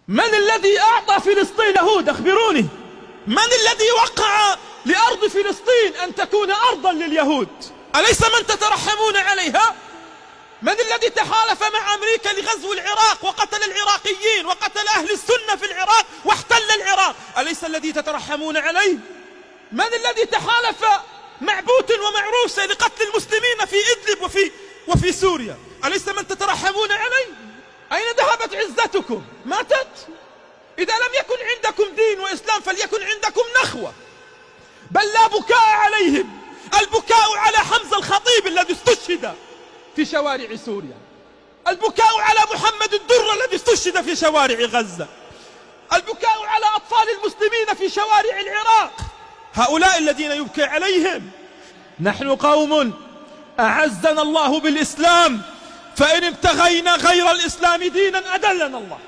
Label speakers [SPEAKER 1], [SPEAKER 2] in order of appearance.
[SPEAKER 1] من الذي أعطى فلسطين يهود؟ أخبروني. من الذي وقع لأرض فلسطين أن تكون أرضا لليهود؟ أليس من تترحمون عليها؟ من الذي تحالف مع أمريكا لغزو العراق وقتل العراقيين وقتل أهل السنة في العراق واحتل العراق؟ أليس الذي تترحمون عليه؟ من الذي تحالف مع بوتين ومع روسيا لقتل المسلمين في إدلب وفي سوريا؟ أليس من تترحمون عليه؟ أين ذهبت عزتكم؟ ماتت؟ إذا لم يكن عندكم دين وإسلام فليكن عندكم نخوة. بل لا بكاء عليهم. البكاء على حمزة الخطيب الذي استشهد في شوارع سوريا، البكاء على محمد الدر الذي استشهد في شوارع غزة، البكاء على أطفال المسلمين في شوارع العراق. هؤلاء الذين يبكي عليهم. نحن قوم أعزنا الله بالإسلام، فإن ابتغينا غير الإسلام دينا أدلنا الله.